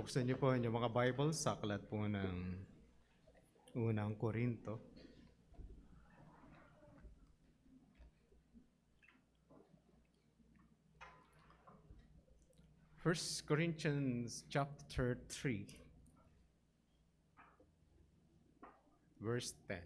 Buksan niyo po yung mga Bible sa aklat po ng unang Korinto. First Corinthians chapter 3, verse 10.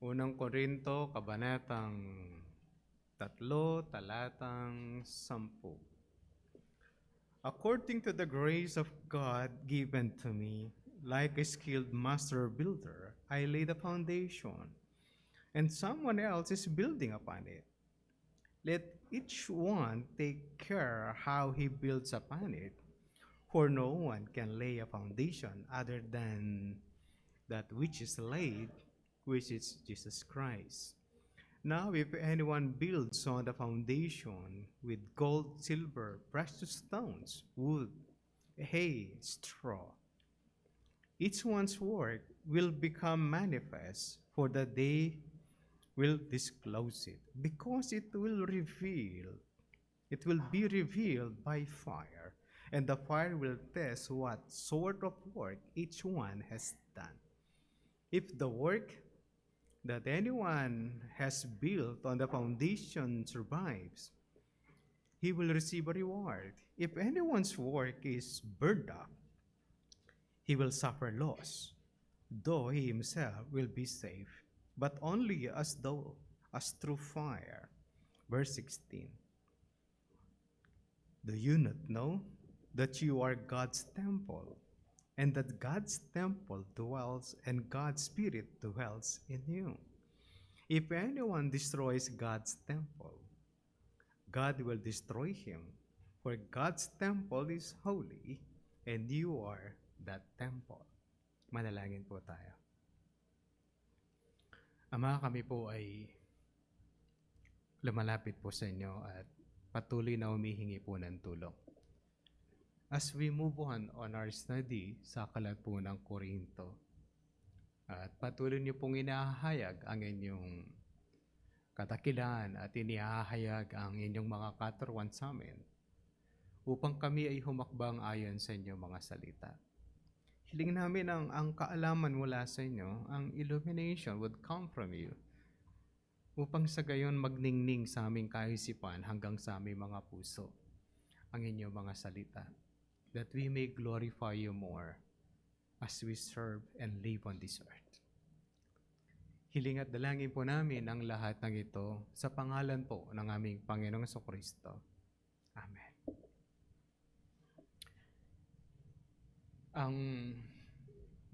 Unang Korinto, kabanatang 3, talatang 10. According to the grace of God given to me, like a skilled master builder, I laid a foundation, and someone else is building upon it. Let each one take care how he builds upon it, for no one can lay a foundation other than that which is laid, which is Jesus Christ. Now, if anyone builds on the foundation with gold, silver, precious stones, wood, hay, straw, each one's work will become manifest, for the day will disclose it, because it will be revealed by fire, and the fire will test what sort of work each one has done. If the work that anyone has built on the foundation survives, he will receive a reward. If anyone's work is burned up, he will suffer loss, though he himself will be saved, but only as through fire. Verse 16. Do you not know that you are God's temple, and that God's temple dwells and God's Spirit dwells in you? If anyone destroys God's temple, God will destroy him, for God's temple is holy, and you are that temple. Manalangin po tayo. Ama, kami po ay lumalapit po sa inyo at patuloy na humihingi po ng tulong. As we move on our study sa aklat po ng Korinto, at patuloy niyo pong inahayag ang inyong katakilan at inihahayag ang inyong mga katarwan sa amin upang kami ay humakbang ayon sa inyong mga salita. Hiling namin ang kaalaman mula sa inyo, ang illumination would come from you upang sa gayon magningning sa aming kaisipan hanggang sa aming mga puso ang inyong mga salita, that we may glorify you more as we serve and live on this earth. Hiling at dalangin po namin ang lahat ng ito sa pangalan po ng aming Panginoong Jesucristo. Amen. Ang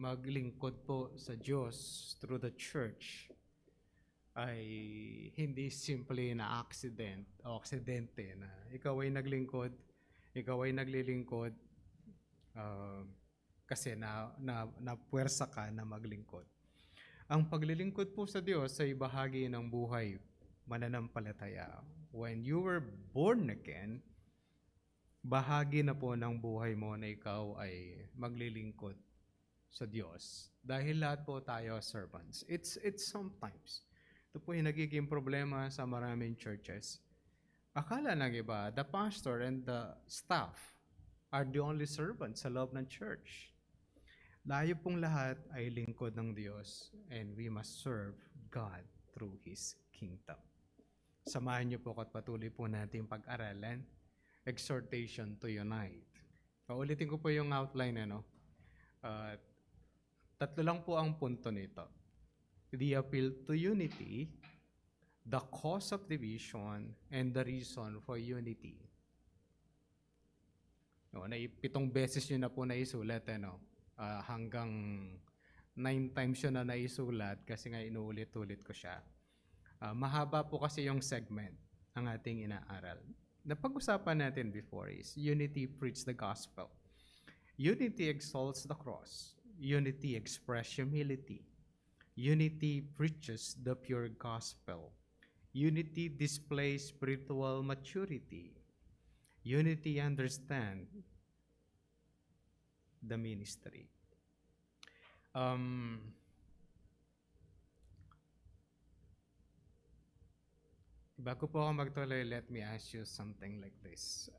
maglingkod po sa Diyos through the church ay hindi simple na accident o aksidente na ikaw ay naglingkod, ikaw ay naglilingkod kasi napuwersa ka na maglingkod. Ang paglilingkod po sa Diyos ay bahagi ng buhay mananampalataya. When you were born again, bahagi na po ng buhay mo na ikaw ay maglilingkod sa Diyos. Dahil lahat po tayo servants. It's sometimes. Ito po yung nagiging problema sa maraming churches. Akala ng iba, the pastor and the staff are the only servants sa loob ng church. Layo pong lahat ay lingkod ng Diyos, and we must serve God through His kingdom. Samahan niyo po at patuloy po natin pag-aralan, exhortation to unite. Paulitin ko po yung outline. Tatlo lang po ang punto nito. The appeal to unity, the cause of division, and the reason for unity. 7 beses yun na po naisulat. Hanggang 9 times yun na naisulat kasi nga inuulit-ulit ko siya. Mahaba po kasi yung segment ang ating inaaral. Napag-usapan natin before is unity preach the gospel. Unity exalts the cross. Unity express humility. Unity preaches the pure gospel. Unity displays spiritual maturity. Unity understand the ministry. Um, Bago po ako magtuloy, let me ask you something like this.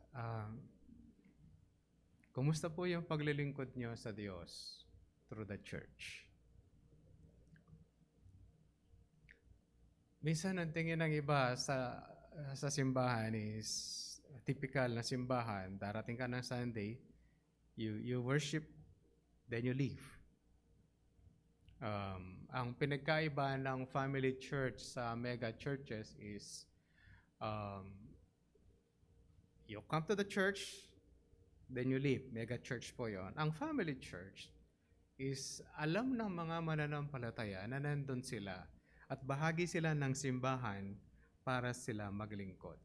Kumusta po yung paglilingkod nyo sa Diyos through the church? Minsan ang tingin ng iba sa simbahan is typical na simbahan. Darating ka ng Sunday, you worship, then you leave. Ang pinagkaiba ng family church sa mega churches is you come to the church, then you leave. Mega church po yon. Ang family church is alam ng mga mananampalataya na nandun sila at bahagi sila ng simbahan para sila maglingkod.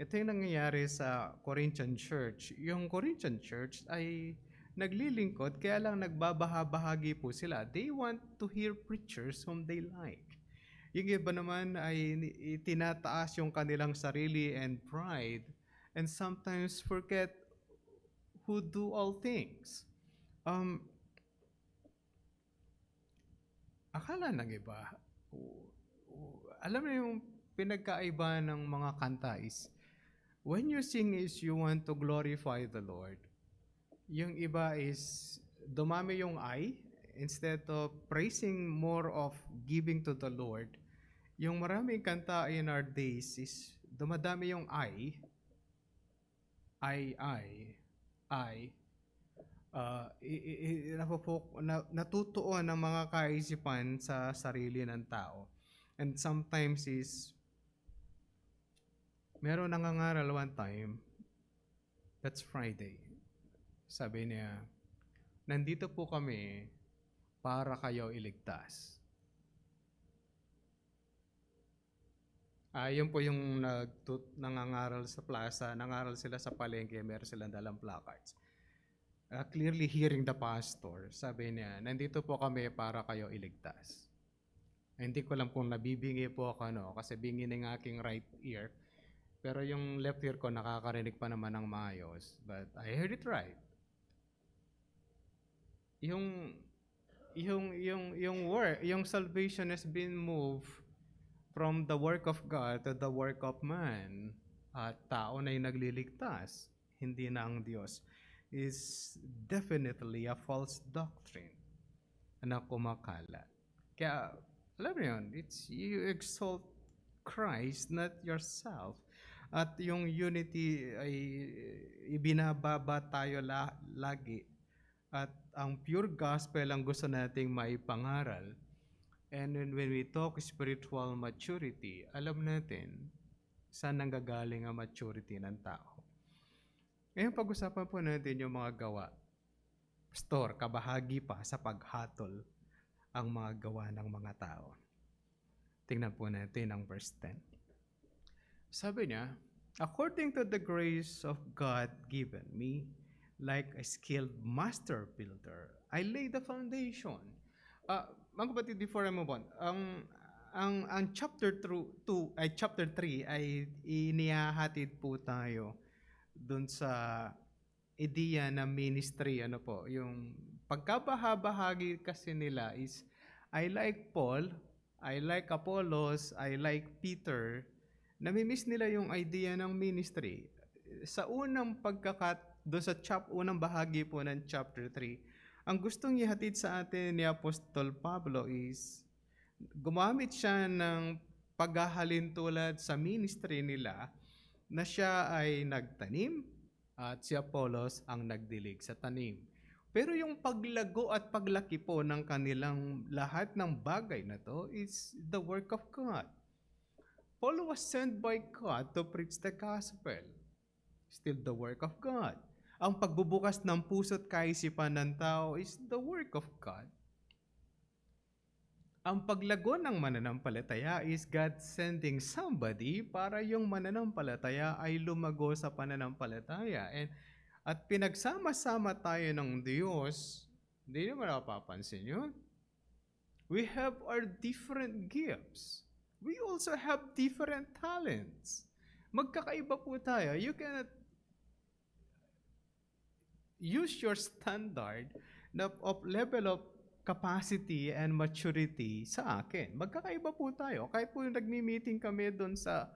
Ito yung nangyayari sa Corinthian Church. Yung Corinthian Church ay naglilingkod, kaya lang nagbabahabahagi po sila. They want to hear preachers whom they like. Yung iba naman ay tinataas yung kanilang sarili and pride and sometimes forget who do all things. Akala ng iba, alam mo yung pinagkaiba ng mga kanta is, when you sing is you want to glorify the Lord. Yung iba is dumami yung I, instead of praising, more of giving to the Lord. Yung maraming kanta in our days is dumadami yung I, natutuon ng mga kaisipan sa sarili ng tao. And sometimes is, meron nangangaral one time, that's Friday. Sabi niya, nandito po kami para kayo iligtas. Yun po yung nangangaral sa plaza, nangaral sila sa palengke, meron silang dalang placards. Clearly hearing the pastor, sabi niya, nandito po kami para kayo iligtas. Hindi ko alam kung nabibingi po ako, kasi bingi ng aking right ear. Pero yung left ear ko nakakarinig pa naman ng maayos. But I heard it right. Yung salvation has been moved from the work of God to the work of man. At tao na yung nagliligtas, hindi na ang Diyos, is definitely a false doctrine na kumakalat. Kaya, alam mo yun, it's you exalt Christ, not yourself. At yung unity ay ibinababa tayo lagi. At ang pure gospel ang gusto nating maipangaral. And when we talk spiritual maturity, alam natin saan nanggagaling ang maturity ng tao. Ngayon pag-usapan po natin yung mga gawa. Pastor, kabahagi pa sa paghatol ang mga gawa ng mga tao. Tingnan po natin ang verse 10. Sabi niya, according to the grace of God given me, like a skilled master builder, I lay the foundation. Mga kapatid, before I move on, ang chapter 3 ay inihahatid po tayo dun sa ideya na ministry, yung pagkabahabahagi kasi nila is, I like Paul, I like Apollos, I like Peter. Namimiss nila yung idea ng ministry. Sa unang doon sa unang bahagi po ng chapter 3, ang gustong ihatid sa atin ni Apostol Pablo is, gumamit siya ng paghahalin tulad sa ministry nila, na siya ay nagtanim at si Apollos ang nagdilig sa tanim. Pero yung paglago at paglaki po ng kanilang lahat ng bagay na to is the work of God. Paul was sent by God to preach the gospel. Still the work of God. Ang pagbubukas ng puso't kaisipan ng tao is the work of God. Ang paglago ng mananampalataya is God sending somebody para yung mananampalataya ay lumago sa pananampalataya. At pinagsama-sama tayo ng Diyos, hindi naman napapansin yun. We have our different gifts. We also have different talents. Magkakaiba po tayo. You cannot use your standard of level of capacity and maturity sa akin. Magkakaiba po tayo. Kahit po yung nagmi-meeting kami doon sa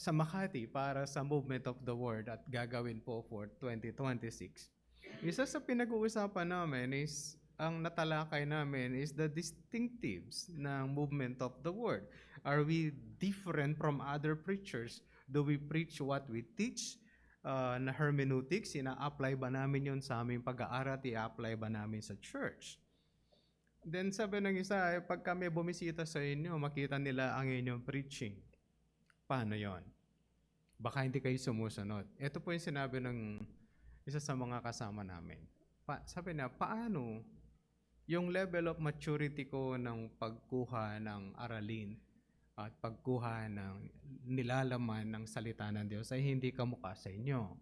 Makati para sa Movement of the Word at gagawin po for 2026. Isa sa pinag-uusapan namin is, ang natalakay namin is the distinctives ng Movement of the Word. Are we different from other preachers? Do we preach what we teach? Na hermeneutics, ina-apply ba namin yun sa aming pag-aaral, i-apply ba namin sa church? Then sabi ng isa, pag kami bumisita sa inyo, makita nila ang inyong preaching. Paano yon? Baka hindi kayo sumusunod. Ito po yung sinabi ng isa sa mga kasama namin. Sabi na, paano yung level of maturity ko ng pagkuha ng aralin at pagkuha ng nilalaman ng salita ng Diyos ay hindi kamukha sa inyo.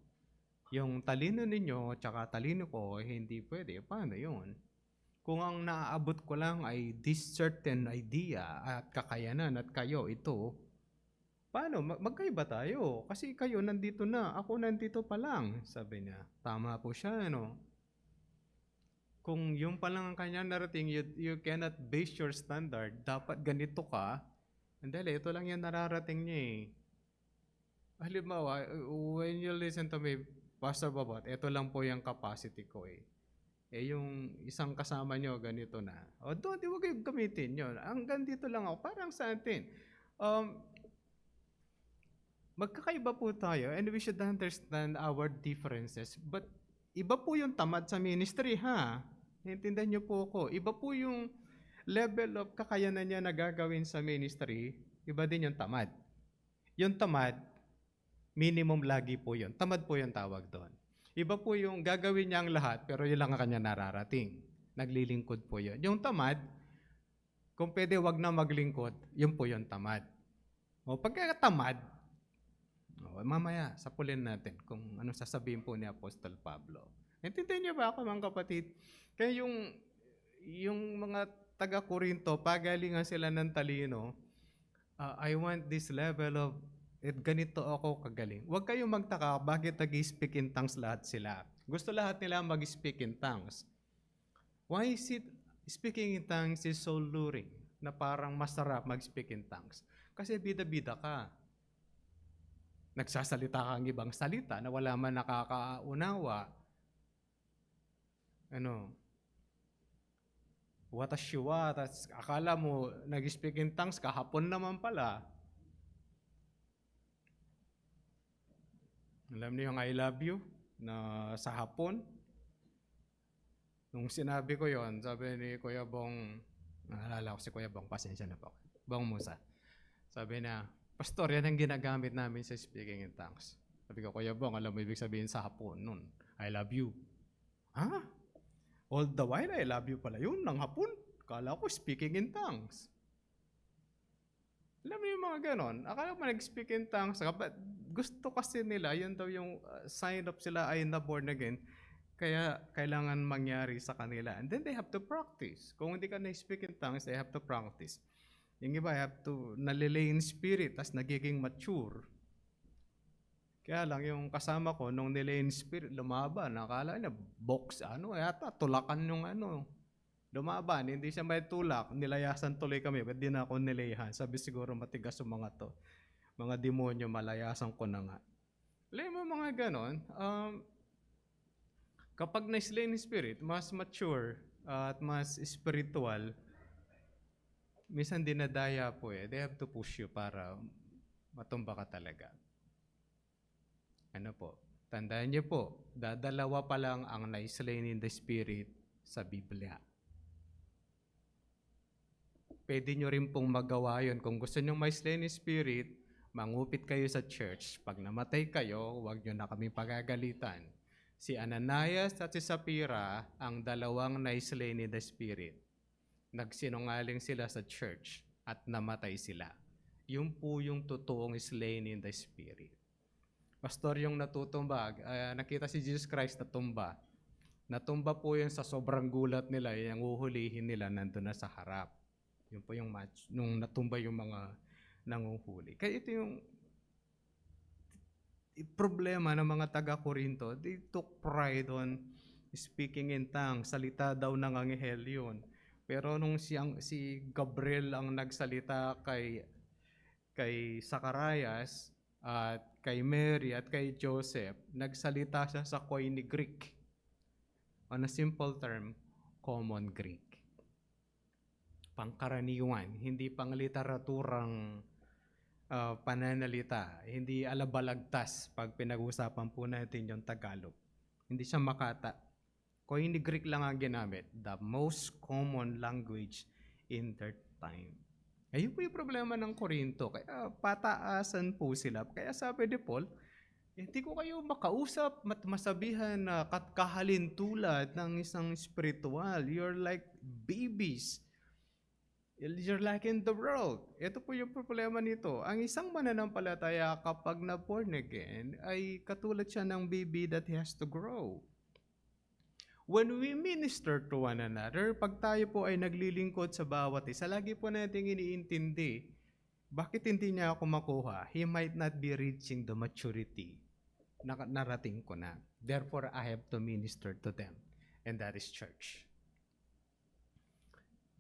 Yung talino ninyo tsaka talino ko hindi pwede. Paano yun? Kung ang naaabot ko lang ay this certain idea at kakayanan at kayo ito, paano? Magkaiba tayo. Kasi kayo nandito na, ako nandito pa lang. Sabi niya, tama po siya, ano? Kung yung pa lang ang kanyang narating, you cannot base your standard. Dapat ganito ka. Dahil ito lang yung nararating niya eh. Halimbawa, when you listen to me, Pastor Babot, ito lang po yung capacity ko eh. Eh yung isang kasama nyo, ganito na. O doon, di wag kayo gamitin yun. Hanggang dito lang ako. Parang sa atin. Magkakaiba po tayo and we should understand our differences. But iba po yung tamad sa ministry, ha? Naintindihan niyo po ako. Iba po yung level of kakayanan niya na gagawin sa ministry, iba din yung tamad. Yung tamad, minimum lagi po yun. Tamad po yung tawag doon. Iba po yung gagawin niya ang lahat, pero yun lang ang kanya nararating. Naglilingkod po yun. Yung tamad, kung pwede wag na maglingkod, yun po yung tamad. O pagka-tamad, mamaya, sapulin natin kung ano sasabihin po ni Apostol Pablo. Intindihan niyo ba ako, mga kapatid? Kaya yung mga taga-Korinto, pagalingan sila ng talino, I want this level of, ganito ako kagaling. Huwag kayong magtaka, bakit nag-speak in tongues lahat sila? Gusto lahat nila mag-speak in tongues. Why is it speaking in tongues is so luring, na parang masarap mag-speak in tongues? Kasi bida-bida ka. Nagsasalita ka ang ibang salita na wala man nakakaunawa. What a shiwa, akala mo nag-speak in tongues, kahapon naman pala. Alam niyo yung I love you na sa hapon? Nung sinabi ko yon, sabi ni Kuya Bong, naalala ko si Kuya Bong, pasensya na po. Bong Musa. Sabi na, Pastor, yan ang ginagamit namin sa speaking in tongues. Sabi ko, Kuya Bong, alam mo ibig sabihin sa hapon nun, I love you. Ha? All the while, I love you pala yun, ng hapon. Kala ko speaking in tongues. Alam mo yung mga ganon. Akala mo nag-speak in tongues. Gusto kasi nila, yun daw yung sign of sila ay na-born again. Kaya kailangan mangyari sa kanila. And then they have to practice. Kung hindi ka na-speak in tongues, they have to practice. Yung iba, have to nalilay in spirit, tas nagiging mature. Kaya lang, yung kasama ko, nung nilay in spirit, lumaban. Nakala niya, box, yata, tulakan yung lumaban, hindi siya may tulak, nilayasan tuloy kami, ba't di na ako nilayahan? Sabi siguro matigas yung mga to. Mga demonyo, malayasan ko na nga. Alam mo mga ganon, kapag na-slay ni spirit, mas mature at mas spiritual, minsan dinadaya po eh. They have to push you para matumba ka talaga. Tandaan niyo po, dadalawa pa lang ang na-slain in the spirit sa Biblia. Pwede nyo rin pong magawa yun. Kung gusto nyo may slain in spirit, mangupit kayo sa church. Pag namatay kayo, huwag nyo na kami pagagalitan. Si Ananias at si Sapphira, ang dalawang na-slain in the spirit. Nagsinungaling sila sa church at namatay sila. Yun po yung totoong slain in the spirit. Pastor, yung natutumba, nakita si Jesus Christ natumba. Natumba po yun sa sobrang gulat nila, yung uhulihin nila nandun na sa harap. Yun po yung match, nung natumba yung mga nanguhuli. Kaya ito yung problema ng mga taga-Korinto. They took pride on speaking in tongues, salita daw ng anghel yun. Pero nung si Gabriel ang nagsalita kay Zacarias at kay Mary at kay Joseph, nagsalita siya sa Koine Greek. On a simple term, common Greek. Pangkaraniwan, hindi pang literaturang pananalita, hindi alabalagtas pag pinag-usapan po natin yung Tagalog. Hindi siya makata. Koine Greek lang ang ginamit, the most common language in their time. Ayun po yung problema ng Korinto. Kaya pataasan po sila. Kaya sabi ni Paul, hindi ko kayo makausap at masabihan na kahalin tulad ng isang spiritual. You're like babies. You're like in the world. Ito po yung problema nito. Ang isang mananampalataya kapag na born again ay katulad siya ng baby that he has to grow. When we minister to one another, pag tayo po ay naglilingkod sa bawat isa, lagi po natin iniintindi, bakit hindi niya ako makuha? He might not be reaching the maturity na narating ko na. Therefore, I have to minister to them. And that is church.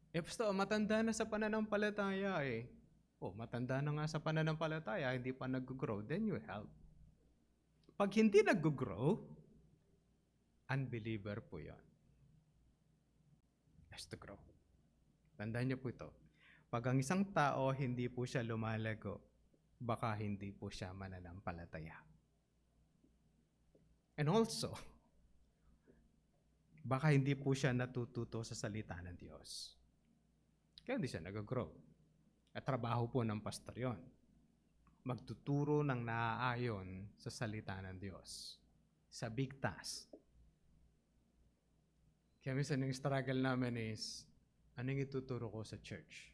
Basta matanda na sa pananampalataya eh. Matanda na nga sa pananampalataya, hindi pa nag-grow, then you help. Pag hindi nag-grow, unbeliever po yon. Has to grow. Tandaan niyo po ito. Pag ang isang tao hindi po siya lumalago, baka hindi po siya mananampalataya. And also, baka hindi po siya natututo sa salita ng Diyos. Kaya hindi siya nag-grow. At trabaho po ng pastor yon. Magtuturo ng naaayon sa salita ng Diyos. Sa big task. Kaya minsan yung struggle namin is, anong ituturo ko sa church?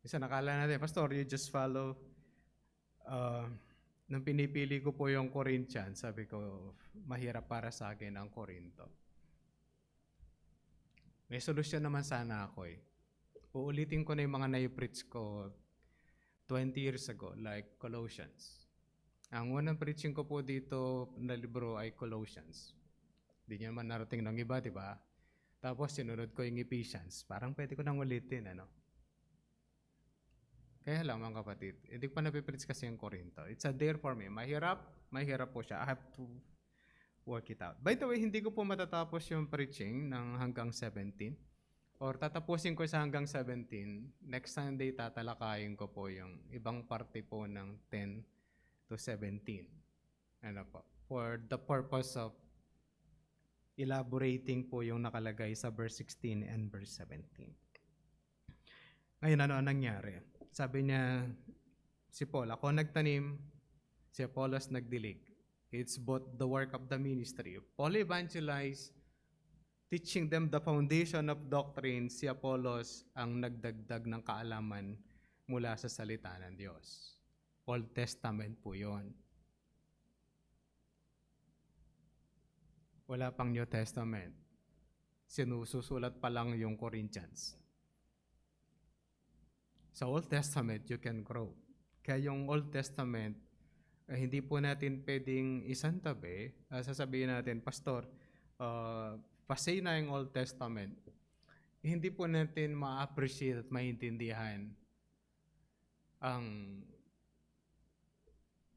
Minsan nakala natin, Pastor, you just follow. Nung pinipili ko po yung Corinthians, sabi ko, mahirap para sa akin ang Corinto. May solusyon naman sana ako eh. Uulitin ko na yung mga na-preach ko 20 years ago, like Colossians. Ang unang preaching ko po dito na libro ay Colossians. Hindi niya naman narating ng iba, di ba? Tapos sinunod ko yung Ephesians. Parang pwede ko nang ulitin, ano? Kaya lang mga kapatid, hindi pa napipreach kasi yung Corinto. It's a dare for me. Mahirap po siya. I have to work it out. By the way, hindi ko po matatapos yung preaching ng hanggang 17. Or tatapusin ko sa hanggang 17. Next Sunday, tatalakayin ko po yung ibang parte po ng 10 to 17. Ano po? For the purpose of elaborating po yung nakalagay sa verse 16 and verse 17. Ngayon, ano ang nangyari? Sabi niya, si Paul, ako nagtanim, si Apollos nagdilig. It's both the work of the ministry. Paul evangelized, teaching them the foundation of doctrine. Si Apollos ang nagdagdag ng kaalaman mula sa salita ng Diyos. Old Testament po yon. Wala pang New Testament. Sinususulat pa lang yung Corinthians. Sa Old Testament, you can grow. Kaya yung Old Testament, hindi po natin pwedeng isantabi. Sasabihin natin, Pastor, pasay na yung Old Testament. Hindi po natin ma-appreciate at maintindihan ang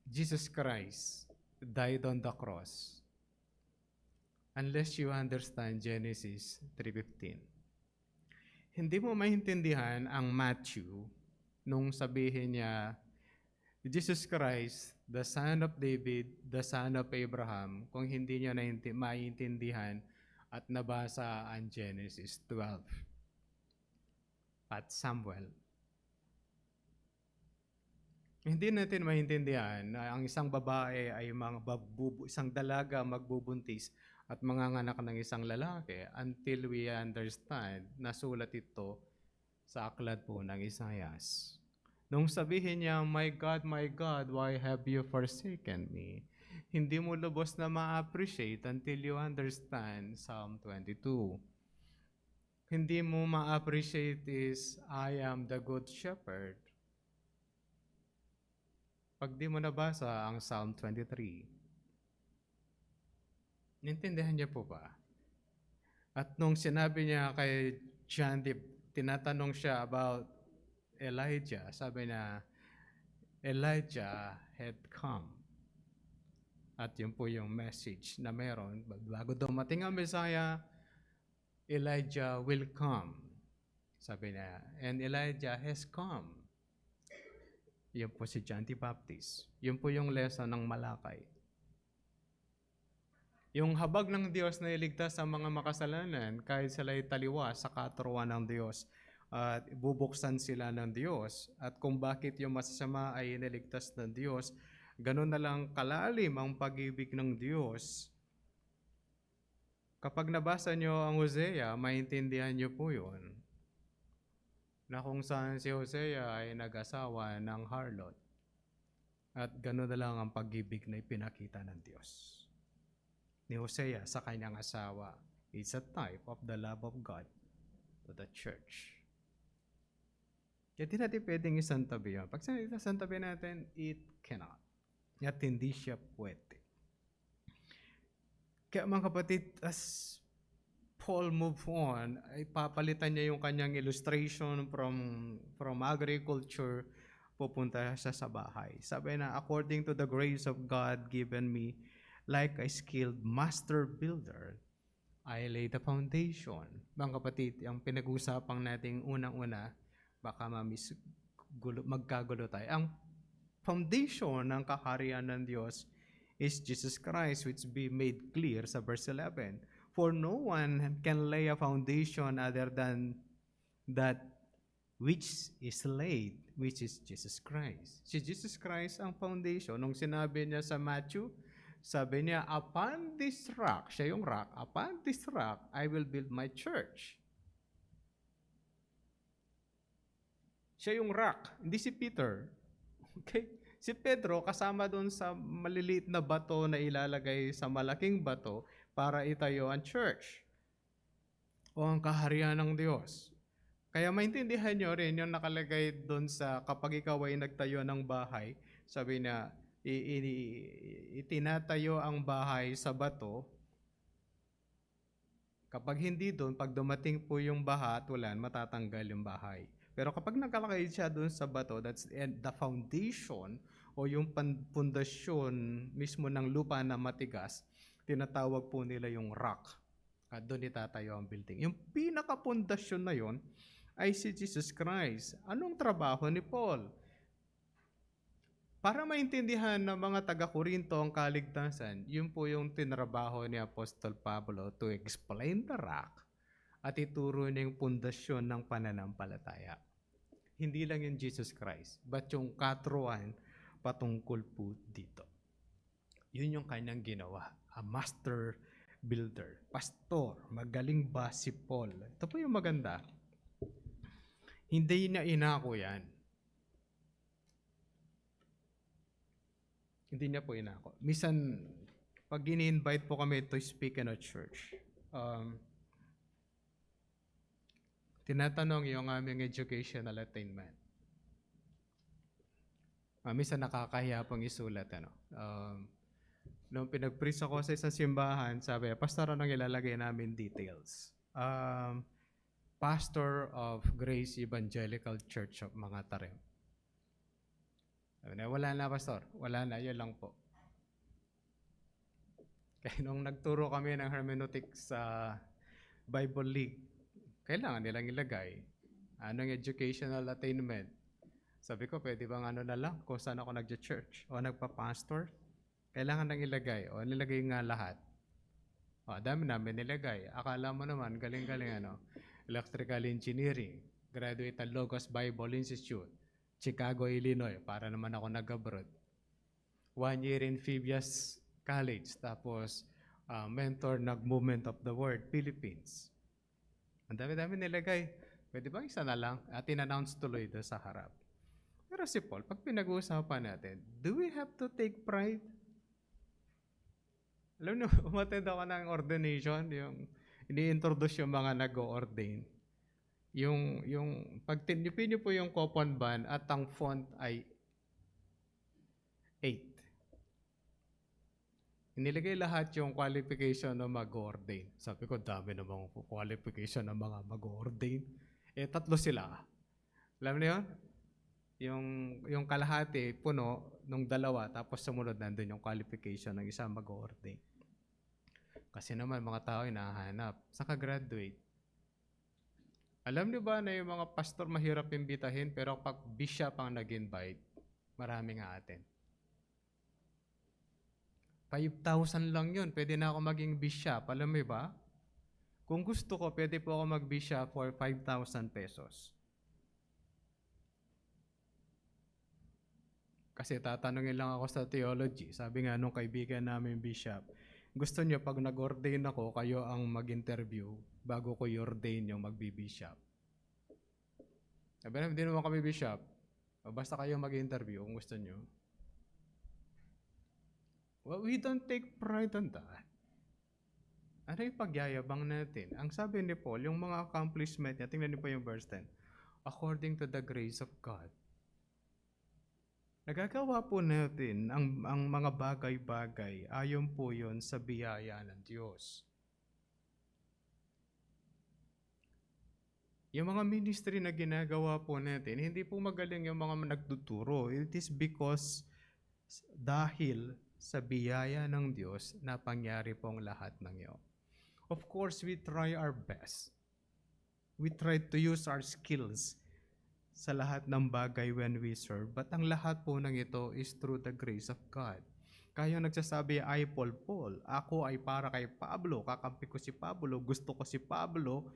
Jesus Christ died on the cross unless you understand Genesis 3:15. Hindi mo maintindihan ang Matthew nung sabihin niya, Jesus Christ, the Son of David, the Son of Abraham, kung hindi niya maintindihan at nabasa ang Genesis 12 at Samuel. Hindi natin maintindihan na ang isang babae ay isang dalaga magbubuntis at manganganak ng isang lalaki until we understand na sulat ito sa aklat po ng Isaias. Nung sabihin niya, my God, why have you forsaken me? Hindi mo lubos na ma-appreciate until you understand Psalm 22. Hindi mo ma-appreciate is, I am the good shepherd. Pag di mo nabasa ang Psalm 23, Naintindihan niyo po ba? At nung sinabi niya kay John, tinatanong siya about Elijah, sabi niya, Elijah had come. At yun po yung message na meron. Bago dumating ang Messiah, Elijah will come. Sabi niya, and Elijah has come. Yun po si John the Baptist. Yun po yung lesson ng Malakay. Yung habag ng Diyos na iligtas sa mga makasalanan, kahit sila'y taliwa sa katuruan ng Diyos, at bubuksan sila ng Diyos. At kung bakit yung masasama ay iniligtas ng Diyos, ganun na lang kalalim ang pag-ibig ng Diyos. Kapag nabasa nyo ang Hosea, maintindihan nyo po yun. Na kung saan si Hosea ay nag-asawa ng harlot. At ganun na lang ang pag-ibig na ipinakita ng Diyos. Ni Hosea sa kanyang asawa. It's a type of the love of God to the church. Kaya di natin pwedeng isantabi yun. Pag isantabi natin, it cannot. At hindi siya pwede. Kaya mga kapatid, as Paul move on, ay papalitan niya yung kanyang illustration from agriculture, pupunta siya sa bahay. Sabi na, according to the grace of God given me, like a skilled master builder, I lay the foundation. Mga kapatid, ang pinag-usapang nating unang-una, baka magkagulo tayo. Ang foundation ng kaharian ng Diyos is Jesus Christ, which be made clear sa verse 11. For no one can lay a foundation other than that which is laid, which is Jesus Christ. Si Jesus Christ ang foundation. Nung sinabi niya sa Matthew, sabi niya, upon this rock, siya yung rock, upon this rock, I will build my church. Siya yung rock, hindi si Peter. Okay? Si Pedro, kasama doon sa maliliit na bato na ilalagay sa malaking bato para itayo ang church o ang kaharian ng Diyos. Kaya maintindihan nyo rin yung nakalagay doon sa kapag ikaw ay nagtayo ng bahay, sabi na, itinatayo ang bahay sa bato. Kapag hindi doon, pag dumating po yung baha at ulan, matatanggal yung bahay. Pero kapag nakalagay siya doon sa bato, that's the foundation o yung pundasyon mismo ng lupa na matigas, tinatawag po nila yung rock. At doon itatayo ang building. Yung pinakapundasyon na yon ay si Jesus Christ. Anong trabaho ni Paul? Para maintindihan ng mga taga-Korinto ang kaligtasan, yun po yung tinrabaho ni Apostol Pablo to explain the rock at ituro niya yung pundasyon ng pananampalataya. Hindi lang yung Jesus Christ, but yung katuruan patungkol po dito. Yun yung kanyang ginawa. A master builder. Pastor, magaling ba si Paul? Ito po yung maganda. Hindi niya inako yan. Hindi niya po inako. Minsan, pag ini-invite po kami to speak in a church, tinatanong yung aming educational attainment. Minsan nakakahiya pong isulat. Nung pinag-preach ako sa isang simbahan, sabi, Pastor, anong ilalagay namin details? Pastor of Grace Evangelical Church of Mga Tarem. Wala na, Pastor. Wala na. Yun lang po. Kaya nung nagturo kami ng hermeneutics sa Bible League, kailangan nilang ilagay anong educational attainment. Sabi ko, pwede bang ano na lang kung saan ako nagja-church o nagpa-pastor? Kailangan nang ilagay o nilagay nga lahat. Dami namin nilagay. Akala mo naman, galing-galing electrical engineering, graduate ng Logos Bible Institute, Chicago, Illinois, para naman ako nag-abroad. 1 year in Phoebus College, tapos mentor nag-Movement of the Word, Philippines. Ang dami-dami nilagay. Pwede ba isa na lang? At in-announce tuloy doon sa harap. Pero si Paul, pag pinag-uusapan natin, do we have to take pride? Alam niyo, umattend ako ng ordination, yung ini-introduce yung mga nag-o-ordain. Pag tinipin niyo po yung coupon band at ang font ay 8. Inilagay lahat yung qualification ng mag-ordain. Sabi ko, dami namang qualification ng mga mag-ordain. Tatlo sila. Alam niyo yun? Yung kalahati, puno, nung dalawa, tapos sumunod nandun yung qualification ng isang mag-ordain. Kasi naman, mga tao ay nahanap. Saka graduate. Alam niyo ba na yung mga pastor mahirap imbitahin, pero pag bishop ang nag-invite, maraming aaten. 5,000 lang yun. Pwede na ako maging bishop. Alam mo ba? Kung gusto ko, pwede po ako mag-bishop for 5,000 pesos. Kasi tatanungin lang ako sa theology. Sabi nga nung kaibigan namin bishop, gusto niyo pag nag-ordain ako, kayo ang mag-interview bago ko i-ordain yung magbi-bishop. Sabi na, hindi naman kami bishop. Basta kayo mag-interview kung gusto niyo. Well, we don't take pride on that. Ano yung pagyayabang natin? Ang sabi ni Paul, yung mga accomplishment niya, tingnan niyo po yung verse 10. According to the grace of God. Nagagawa po natin ang mga bagay-bagay ayon po yun sa biyaya ng Diyos. Yung mga ministry na ginagawa po natin, hindi po magaling yung mga nagtuturo. It is because dahil sa biyaya ng Diyos na pangyari pong lahat ng iyon. Of course, we try our best. We try to use our skills sa lahat ng bagay when we serve. But ang lahat po ng ito is through the grace of God. Kaya nagsasabi ay Paul, ako ay para kay Pablo, kakampi ko si Pablo, gusto ko si Pablo.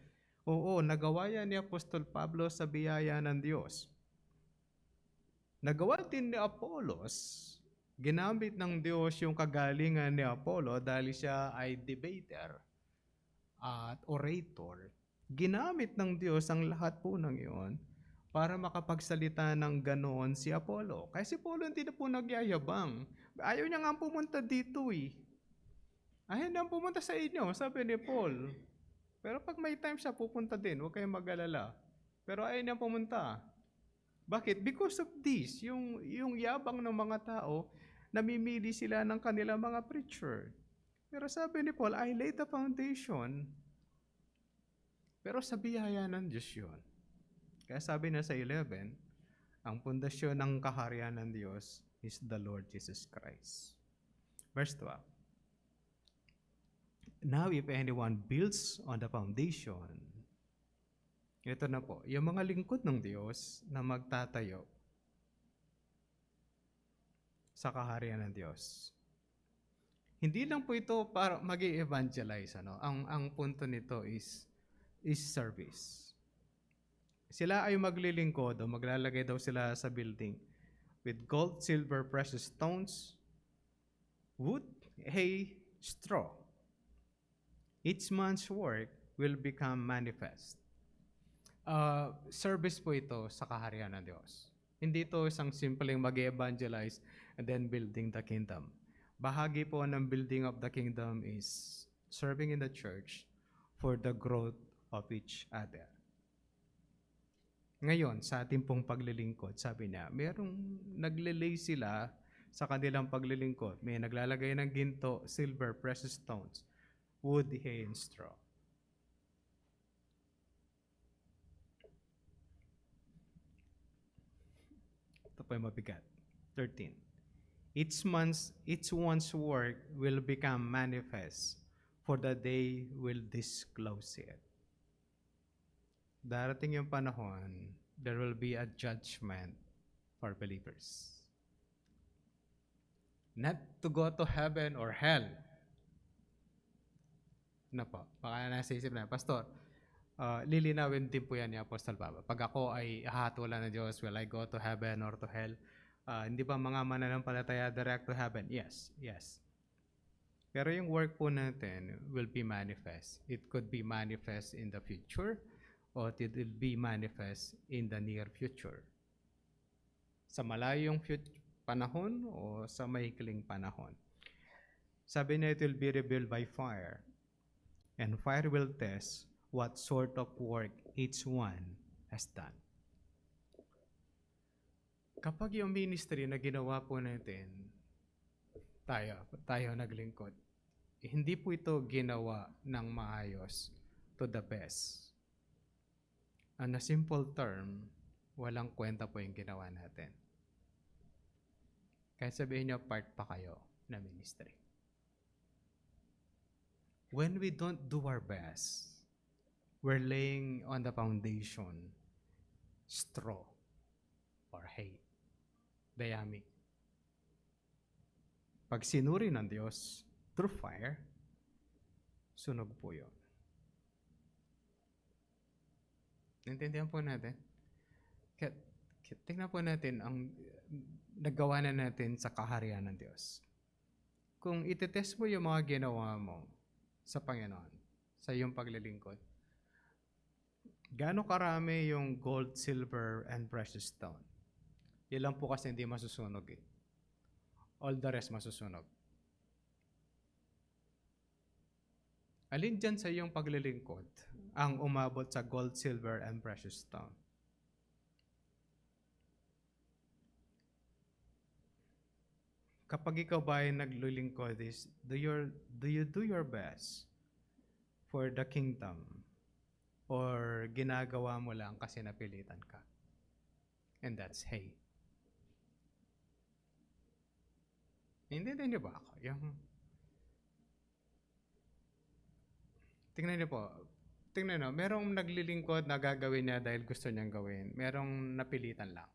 Oo, nagawa yan ni Apostol Pablo sa biyaya ng Diyos. Nagawa din ni Apollos. Ginamit ng Diyos yung kagalingan ni Apollo dahil siya ay debater at orator. Ginamit ng Diyos ang lahat po ng iyon para makapagsalita ng ganoon si Apollo. Kaya si Apollo hindi na po nagyayabang. Ayaw niya nga pumunta dito eh. Ayaw niya pumunta sa inyo, sabi ni Paul. Pero pag may time siya, pupunta din. Huwag kayong mag-alala. Pero ayaw niya pumunta. Bakit? Because of this, yung yabang ng mga tao, namimili sila ng kanilang mga preacher. Pero sabi ni Paul, I laid the foundation. Pero sa biyaya ng Diyos yun. Kaya sabi na sa 11, ang pundasyon ng kaharian ng Diyos is the Lord Jesus Christ. Verse 12. Now if anyone builds on the foundation, ito na po, yung mga lingkod ng Diyos na magtatayo sa kaharian ng Diyos. Hindi lang po ito para mag-evangelize. Ang punto nito is service. Sila ay maglilingkod o maglalagay daw sila sa building with gold, silver, precious stones, wood, hay, straw. Each man's work will become manifest. Service po ito sa kaharian ng Diyos. Hindi ito isang simpleng mag-evangelize and then building the kingdom. Bahagi po ng building of the kingdom is serving in the church for the growth of each other. Ngayon, sa ating pong paglilingkod, sabi niya, merong naglilay sila sa kanilang paglilingkod. May naglalagay ng ginto, silver, precious stones, wood, hay, and straw. Ito po yung mabigat. 13. Each one's work will become manifest, for the day will disclose it. Darating yung panahon, there will be a judgment for believers. Not to go to heaven or hell. Ano po? Baka nasa isip na, Pastor, lilinawin din po yan ni Apostol Pablo. Pag ako ay hahatulan ng Diyos, will I go to heaven or to hell? Hindi ba mga mananampalataya direct to heaven? Yes. Pero yung work po natin will be manifest. It could be manifest in the future or it will be manifest in the near future. Sa malayong panahon o sa maikling panahon. Sabi niya, it will be revealed by fire. And fire will test what sort of work each one has done. Kapag yung ministry na ginawa po natin tayo naglingkod. Hindi po ito ginawa ng maayos to the best. On a simple term, walang kwenta po yung ginawa natin. Kahit sabihin nyo, part pa kayo na ministry. When we don't do our best, we're laying on the foundation straw or hay. Dayami. Pag sinuri ng Diyos through fire, sunog po yun. Naintindihan po natin? Tingnan po natin ang nagawa na natin sa kaharian ng Diyos. Kung itetest mo yung mga ginawa mo sa Panginoon, sa iyong paglilingkod, gaano karami yung gold, silver, and precious stone? Yan lang po kasi hindi masusunog eh. All the rest masusunog. Alin dyan sa iyong paglilingkod ang umabot sa gold, silver, and precious stone? Kapag ikaw ba ay naglilingkod, do you do your best for the kingdom? Or ginagawa mo lang kasi napilitan ka? And that's hay. Hindi niyo ba ako? Tingnan niyo po. Tingnan niyo, merong naglilingkod na gagawin niya dahil gusto niyang gawin. Merong napilitan lang.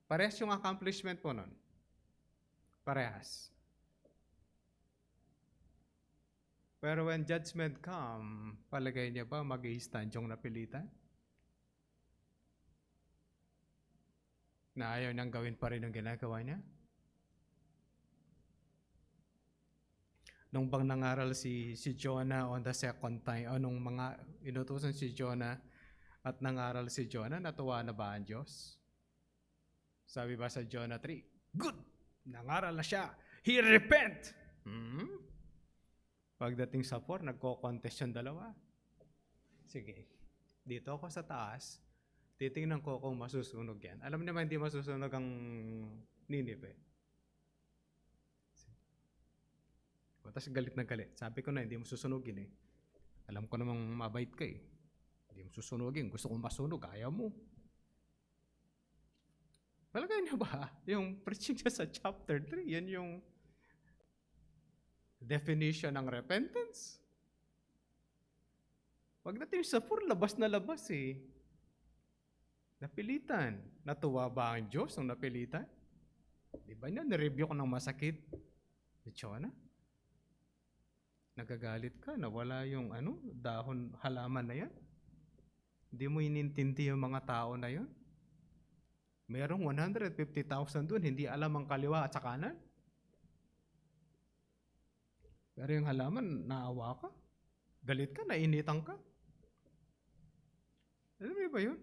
Parehas yung accomplishment po nun. Parehas. Pero when judgment come, palagay niya ba mag-i-stand yung napilitan? Na ayaw niyang gawin pa rin ang ginagawa niya? Nung bang nangaral si Jonah on the second time, nung mga inutusan si Jonah at nangaral si Jonah, natuwa na ba ang Diyos? Sabi ba sa Jonah 3, good! Nangaral na siya. He repent! Pagdating sa 4, nagko-contest yung dalawa. Sige, dito ako sa taas, titingnan ko kung masusunog yan. Alam naman hindi masusunog ang Ninive. Tapos galit na galit. Sabi ko na, hindi mo susunugin eh. Alam ko namang mabait ka eh. Hindi mo susunugin. Gusto kong masunog. Ayaw mo. Palagay niyo ba? Yung preaching niya sa chapter 3, yan yung definition ng repentance. Pagdating sa 4, labas na labas eh. Napilitan. Natuwa ba ang Diyos nung napilitan? Di ba niya? Nireview ko ng masakit. Si Jonah? Nagagalit ka, nawala yung dahon halaman na yan. Hindi mo inintindi yung mga tao na yun. Merong 150,000 doon, hindi alam ang kaliwa at sa kanan. Pero yung halaman, naawa ka. Galit ka, nainitan ka. Alam mo ba yun?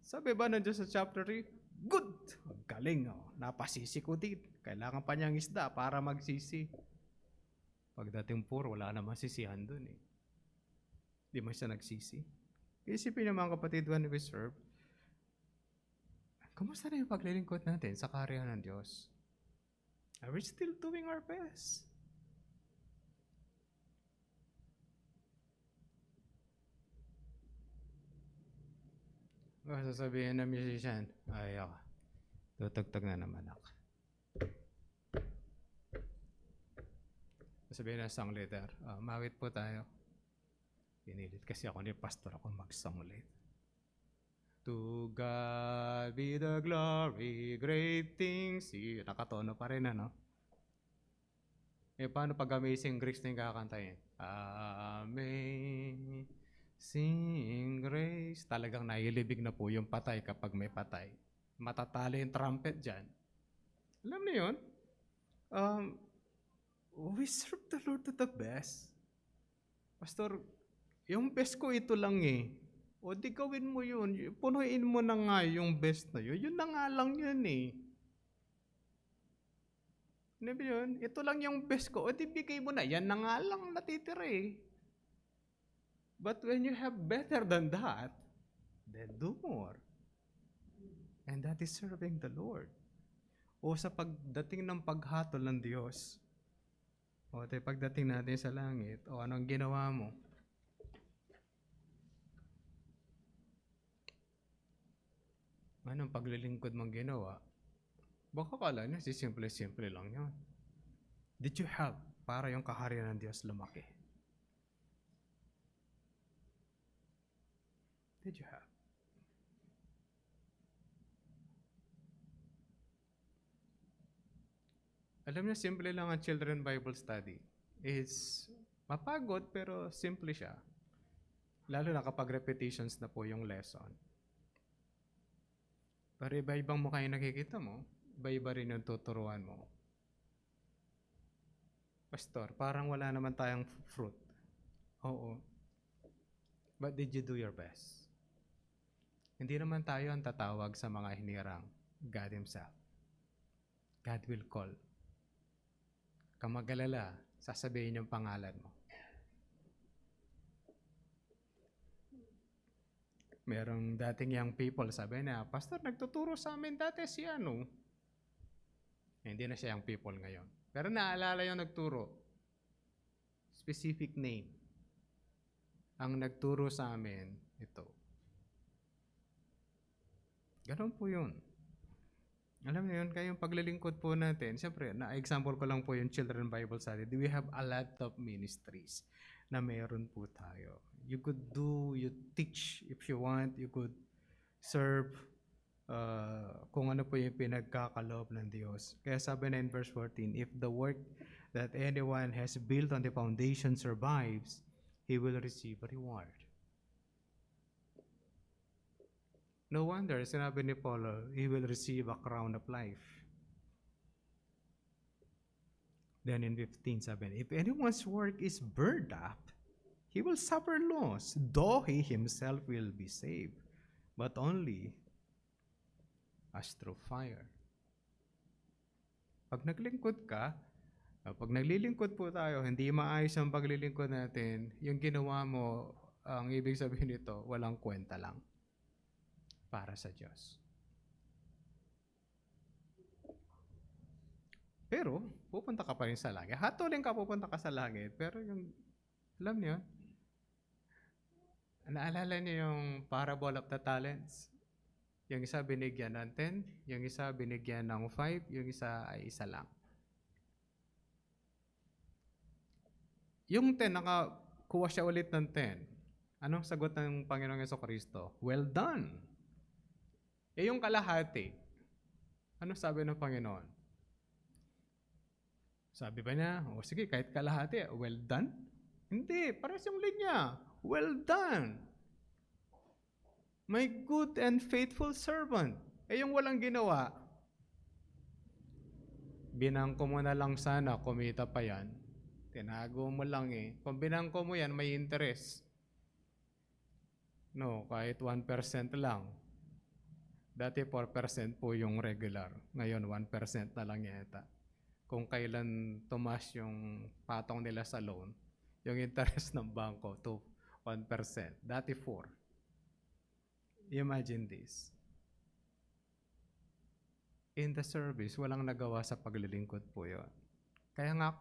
Sabi ba nandiyan sa chapter 3, good! Galing, napasisi ko din. Kailangan pa niyang isda para magsisi. Pagdating 4, wala naman sisihan doon eh. Di man siya nagsisi. Isipin niyo mga kapatid, when we serve, kumusta na yung paglilingkod natin sa kaharian ng Diyos? Are we still doing our best? Sasabihin ng musician, ay tutugtog na naman ako. Sabihin ng song leader, mawit po tayo. Pinilit kasi ako ni pastor ako mag-song lead. To God be the glory, great things. Nakatono pa rin, paano pag Amazing Grace na yung kakantayin? Amazing Grace. Talagang nailibig na po yung patay kapag may patay. Matatali yung trumpet dyan. Alam niyo yun? We serve the Lord to the best. Pastor, yung best ko ito lang eh. O di gawin mo yun. Punuin mo na nga yung best na yun. Yun na nga lang yun eh. Ano ba yun? Ito lang yung best ko. O di bigay mo na. Yan na nga lang natitira eh. But when you have better than that, then do more. And that is serving the Lord. o sa pagdating ng paghatol ng Diyos, o tayo pagdating natin sa langit, o anong ginawa mo? Anong paglilingkod mong ginawa? Baka kala niya, simple-simple lang yun. Did you help para yung kaharian ng Diyos lumaki? Did you help? Alam niyo, simple lang ang Children Bible Study. It's mapagod pero simple siya. Lalo na kapag repetitions na po yung lesson. Pero iba-ibang mukha yung nakikita mo, iba-iba rin yung tuturuan mo. Pastor, parang wala naman tayong fruit. Oo. But did you do your best? Hindi naman tayo ang tatawag sa mga hinirang. God Himself. God will call. Kamagalala, sasabihin yung pangalan mo. Merong dating young people, sabi na, Pastor, nagtuturo sa amin dati si ano. Hindi na siya young people ngayon. Pero naalala yung nagturo. Specific name. Ang nagturo sa amin, ito. Ganon po yun. Alam niyo yun, kayong paglilingkod po natin, siyempre, na-example ko lang po yung Children Bible Study. We have a lot of ministries na meron po tayo. You could do, you teach if you want, you could serve kung ano po yung pinagkakaloob ng Diyos. Kaya sabi na in verse 14, if the work that anyone has built on the foundation survives, he will receive a reward. No wonder, sinabi ni Paul, he will receive a crown of life. Then in 15, sabi, if anyone's work is burned up, he will suffer loss, though he himself will be saved, but only as through fire. Pag naglingkod ka, pag naglilingkod po tayo, hindi maayos ang paglilingkod natin, yung ginawa mo, ang ibig sabihin nito, walang kwenta lang para sa Diyos. Pero, pupunta ka pa rin sa langit. Hatulin ka, pupunta ka sa langit. Pero yung, alam niyo, naalala niyo yung parable of the talents? Yung isa binigyan ng 10, yung isa binigyan ng 5, yung isa ay isa lang. Yung 10, nakakuha siya ulit ng 10. Anong sagot ng Panginoong Jesucristo? Well done. Yung kalahati, ano sabi ng Panginoon? Sabi ba niya, sige, kahit kalahati, well done? Hindi, parehas yung linya. Well done. My good and faithful servant. Yung walang ginawa, binangko mo na lang sana, kumita pa yan. Tinago mo lang eh. Kung binangko mo yan, may interest. No, kahit 1% lang. Dati 4% po yung regular. Ngayon 1% na lang yata. Kung kailan tumas yung patong nila sa loan, yung interest ng bangko to 1%. Dati 4. Imagine this. In the service, walang nagawa sa paglilingkod po yun. Kaya nga,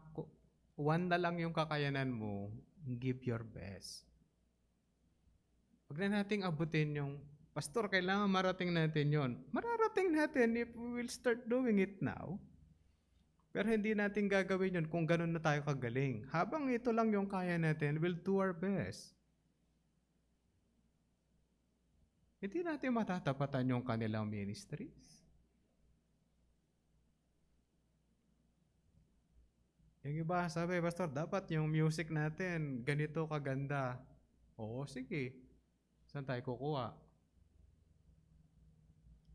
1 na lang yung kakayanan mo, give your best. Huwag na nating abutin yung, Pastor, kailangan marating natin yon. Mararating natin if we will start doing it now. Pero hindi natin gagawin yun kung ganun na tayo kagaling. Habang ito lang yung kaya natin, we'll do our best. Hindi natin matatapatan yung kanilang ministries. Yung iba sabi, Pastor, dapat yung music natin ganito kaganda. Oo, sige. Saan tayo kukuha?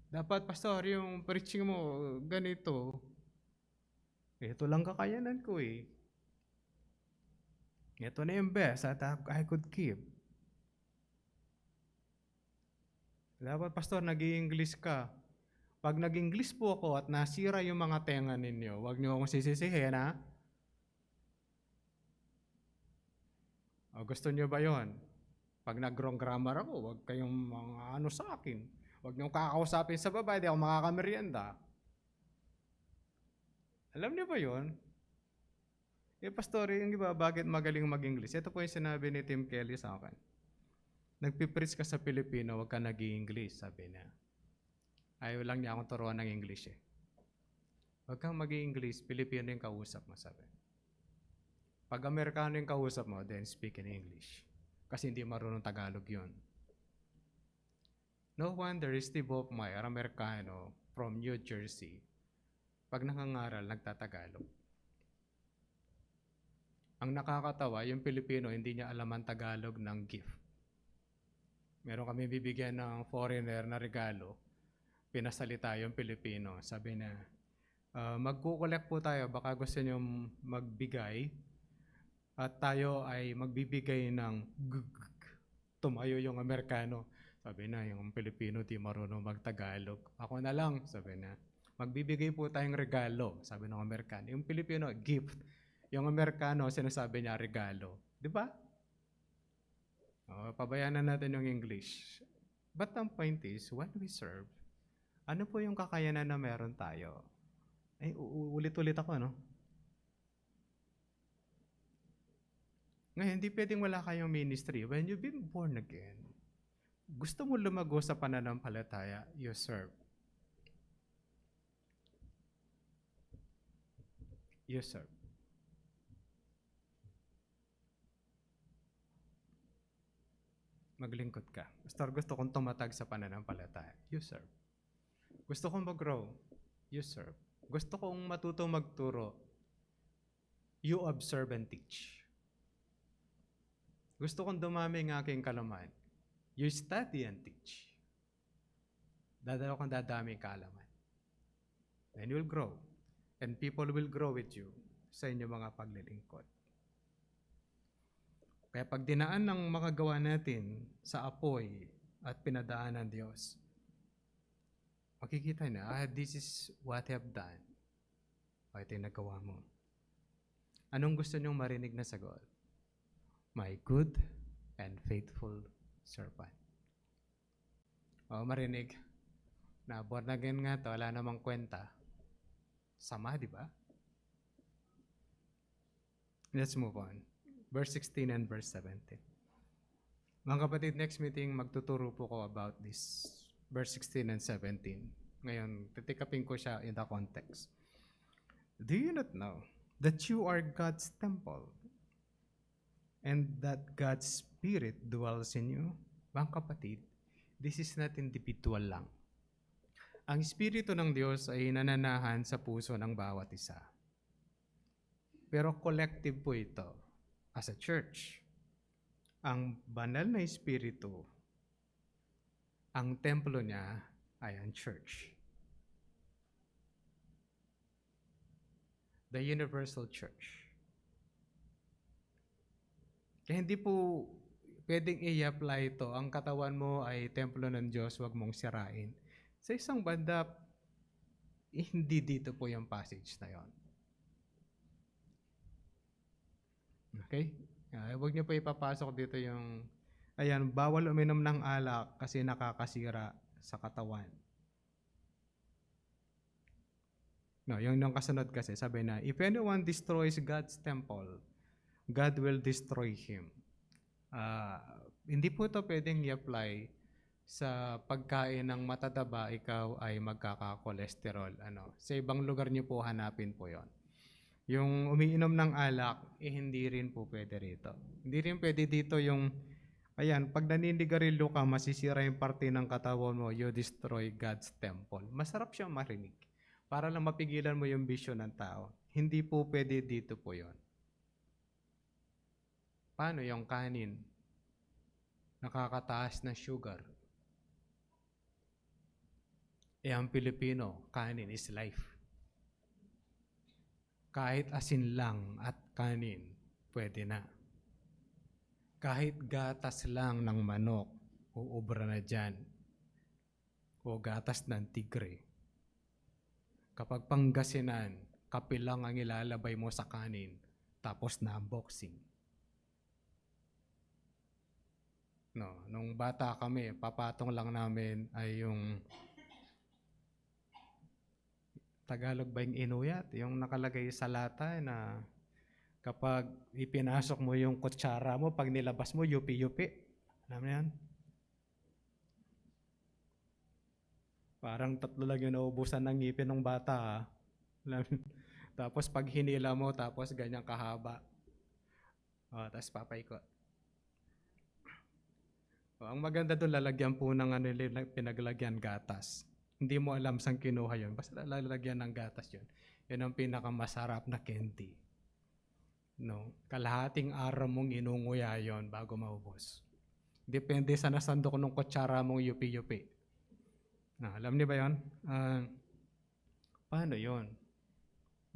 Dapat, Pastor, yung preaching mo ganito. Ito lang kakayanan ko eh. Ito na yung best that I could give. Dapat, Pastor, nag-i-English ka. Pag nag-English po ako at nasira yung mga tenga ninyo, huwag niyo akong sisisihin, ha? O, gusto niyo ba yon? Pag nag-wrong grammar ako, huwag kayong mga ano sa akin. Huwag niyong kakausapin sa baba, di ako makakamerienda. Alam niyo ba yun? Pastor, yung iba, bakit magaling mag-English? Ito po yung sinabi ni Tim Kelly sa akin. Nagpipreach ka sa Pilipino, huwag ka nag-i-English, sabi niya. Ayaw lang niya akong turuan ng English eh. Huwag kang mag-i-English, Pilipino yung kausap mo, sabi. Pag Amerikano yung kausap mo, then speak in English. Kasi hindi marunong Tagalog yun. No wonder Steve Hofmeyer, Amerikano from New Jersey, pag nangangaral, nagtatagalog. Ang nakakatawa, yung Pilipino, hindi niya alam ang Tagalog ng gift. Meron kami bibigyan ng foreigner na regalo, pinasalita yung Pilipino. Sabi na, magkukolek po tayo, baka gusto niyo magbigay, at tayo ay magbibigay ng tumayo yung Amerikano. Sabi na, yung Pilipino di marunong magtagalog. Ako na lang, sabi na. Magbibigay po tayong regalo, sabi ng Amerikano. Yung Pilipino, gift. Yung Amerikano, sinasabi niya regalo. Di ba? Pabayanan natin yung English. But ang point is, when we serve, ano po yung kakayanan na meron tayo? Ay, ulit-ulit ako, no? Ngayon, hindi pwedeng wala kayong ministry. When you've been born again, gusto mo lumago sa pananampalataya, you serve. You serve. Maglingkod ka. Pastor, gusto kong tumatag sa pananampalataya. You serve. Gusto kong mag-grow. You serve. Gusto kong matuto magturo. You observe and teach. Gusto kong dumami ng aking kalaman. You study and teach. Dadalo kong dadami kaalaman. Then you'll grow. And people will grow with you sa inyong mga paglilingkod. Kaya pag dinaan ng makagawa natin sa apoy at pinadaan ng Diyos, makikita na, this is what I have done. Ito yung nagawa mo. Anong gusto niyong marinig na sagot? My good and faithful servant. Marinig na born again nga to, wala namang kwenta. Sama, di ba? Let's move on. Verse 16 and verse 17. Mga kapatid, next meeting, magtuturo po ko about this. Verse 16 and 17. Ngayon, titikapin ko siya in the context. Do you not know that you are God's temple and that God's Spirit dwells in you? Mga kapatid, this is not individual lang. Ang Espiritu ng Diyos ay nananahan sa puso ng bawat isa. Pero collective po ito as a church. Ang banal na Espiritu, ang templo niya ay ang church. The universal church. Kaya hindi po pwedeng i-apply ito. Ang katawan mo ay templo ng Diyos, huwag mong sirain. Sa isang banda, hindi dito po yung passage na yon. Okay? Huwag niyo po ipapasok dito yung, bawal uminom ng alak kasi nakakasira sa katawan. No, yung kasunod kasi, sabi na, if anyone destroys God's temple, God will destroy him. Hindi po ito pwedeng i-apply sa pagkain ng matataba, ikaw ay magkaka-cholesterol. Sa ibang lugar niyo po hanapin po yon. Yung umiinom ng alak, hindi rin po pwede rito. Hindi rin pwede dito yung, pag naninigarilyo ka, masisira yung parte ng katawan mo, you destroy God's temple. Masarap siyang marinig. Para lang mapigilan mo yung bisyo ng tao. Hindi po pwede dito po yon. Paano yung kanin? Nakakataas na sugar. Ang Pilipino, kanin is life. Kahit asin lang at kanin, pwede na. Kahit gatas lang ng manok, uubra na dyan. O gatas ng tigre. Kapag panggasinan, kape lang ang ilalabay mo sa kanin, tapos na unboxing. No, nung bata kami, papatong lang namin ay yung Tagalog ba yung inuyat? Yung nakalagay sa lata na kapag ipinasok mo yung kutsara mo, pag nilabas mo, yupi-yupi. Alam mo yan? Parang 3 lang yung naubusan ng ngipin ng bata. Ha? Tapos pag hinila mo, tapos ganyang kahaba. Tapos papaikot. Ang maganda doon, lalagyan po ng pinaglagyan gatas. Hindi mo alam saan kinuha yun. Basta lalagyan ng gatas yun. Yun ang pinakamasarap na candy. No? Kalahating araw mong inunguya yon bago maubos. Depende sa nasandok ng kutsara mong yupi-yupi. Alam niyo ba yun? Paano yon?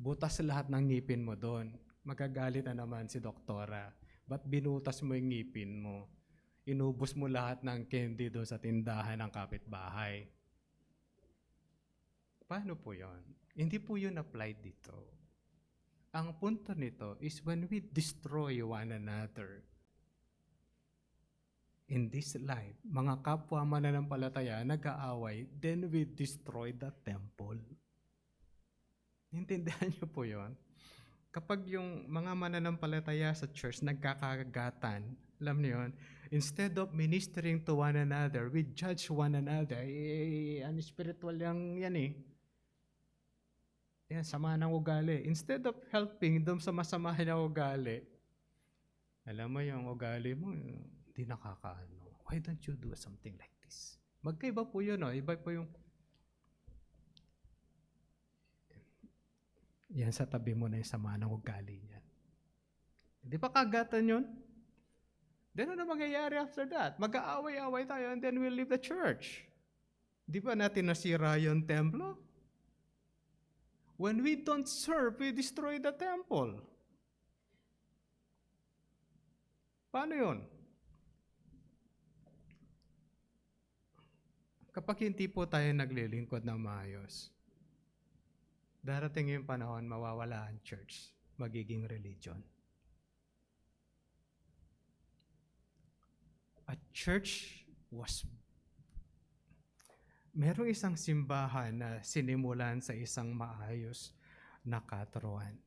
Butas lahat ng ngipin mo doon. Magagalit na naman si doktora. Ba't binutas mo yung ngipin mo? Inubos mo lahat ng candy doon sa tindahan ng kapitbahay. Paano po yon? Hindi po yun applied dito. Ang punto nito is when we destroy one another in this life, mga kapwa mananampalataya nag-aaway, then we destroy the temple. Intindihan niyo po yon? Kapag yung mga mananampalataya sa church nagkakagatan, alam niyo yun, instead of ministering to one another, we judge one another. Spiritual yan eh. Yan, sama ng ugali. Instead of helping doon sa masamahin na ugali, alam mo yung ugali mo, hindi nakakaano. Why don't you do something like this? Magkaiba po yun, no? Iba po yung yan sa tabi mo na yung sama ng ugali niyan. Di ba kagatan yun? Then ano mangyayari after that? Mag-aaway-aaway tayo and then we'll leave the church. Di ba natin nasira yung templo? When we don't serve, we destroy the temple. Paano yun? Kapag hindi po tayo naglilingkod ng maayos, darating yung panahon, mawawala ang church, magiging religion. A church was... Merong isang simbahan na sinimulan sa isang maayos na katuruan.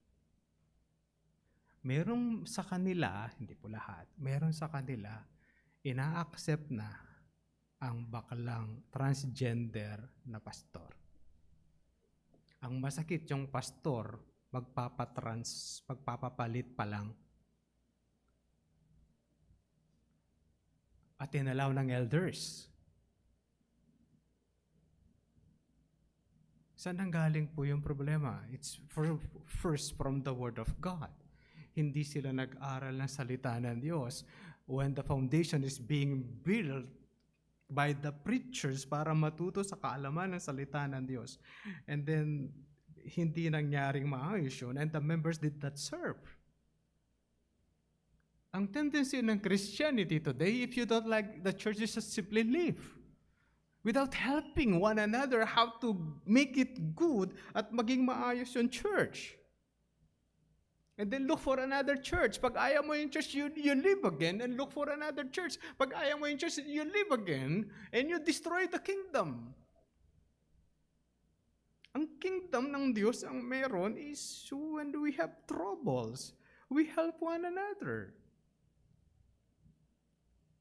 Merong sa kanila, hindi po lahat, meron sa kanila, ina-accept na ang baklang transgender na pastor. Ang masakit yung pastor, magpapapalit pa lang. At inalaw ng elders. Saan nanggaling po yung problema? It's first from the Word of God. Hindi sila nag-aral ng salita ng Diyos. When the foundation is being built by the preachers para matuto sa kaalaman ng salita ng Diyos. And then, hindi nangyaring maayos yun, and the members did not serve. Ang tendency ng Christianity today, if you don't like the church, just simply leave. Without helping one another how to make it good at maging maayos yung church. And then look for another church. Pag ayaw mo yung church, you leave again and look for another church. Pag ayaw mo yung church, you leave again and you destroy the kingdom. Ang kingdom ng Diyos ang meron is when we have troubles, we help one another.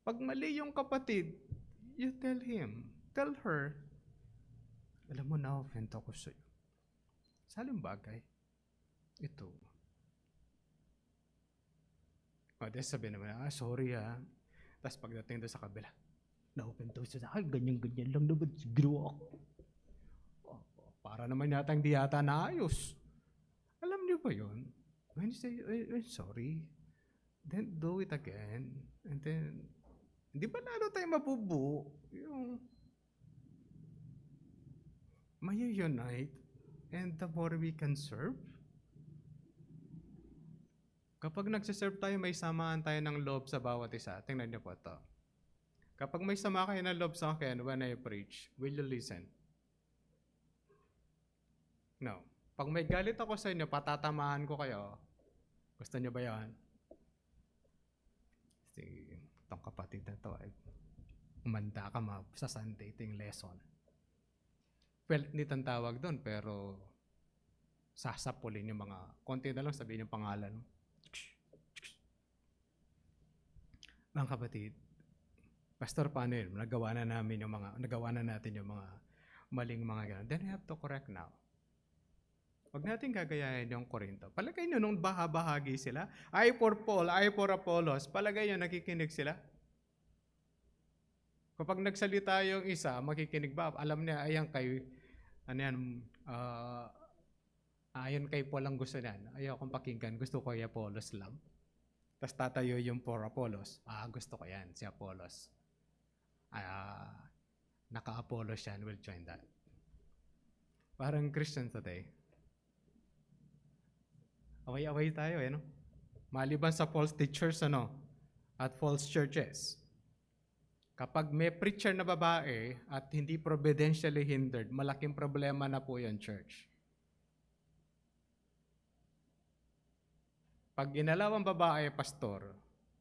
Pag mali yung kapatid, you tell him, tell her, alam mo, na-offend ako sa'yo. Saling bagay. Ito. Then sabi naman, sorry ha. Tapos pagdating doon sa kabila, na-offend daw siya. Ganyan-ganyan lang naman siguro ako. Para naman yata hindi yata naayos. Alam niyo ba yun? When you say, sorry, then do it again. And then, hindi ba lalo tayo mabubuo? Yung may-unite, and the more we can serve. Kapag nagsiserve tayo, may samaan tayo ng loob sa bawat isa. Tingnan niyo po ito. Kapag may sama kayo ng loob sa akin when I preach, will you listen? No. Pag may galit ako sa inyo, patatamahan ko kayo. Gusto niyo ba yan? Itong kapatid na to, umanda ka sa Sunday ting lesson. Well, hindi tang tawag doon, pero sasapulin yung mga, konti na lang sabihin yung pangalan. Mga kapatid, Pastor, paano yun? Nagawa na natin yung mga maling mga gano'n. Then we have to correct now. Huwag natin gagayahin yung Korinto. Palagay nyo, nung bahagi sila, I for Paul, I for Apollos, palagay nyo, nakikinig sila? Kapag nagsalita yung isa, makikinig ba? Alam niya, ayan kay, ayon kay Paul ang gusto niyan. Ayaw kong pakinggan, gusto ko kay Apollos lang. Tapos tatayo yung for Apollos. Gusto ko yan, si Apollos. Naka-Apollos yan, will join that. Parang Christian today. Away-away tayo, no? Maliban sa false teachers, at false churches. Kapag may preacher na babae at hindi providentially hindered, malaking problema na po yung church. Pag inalaw ang babae pastor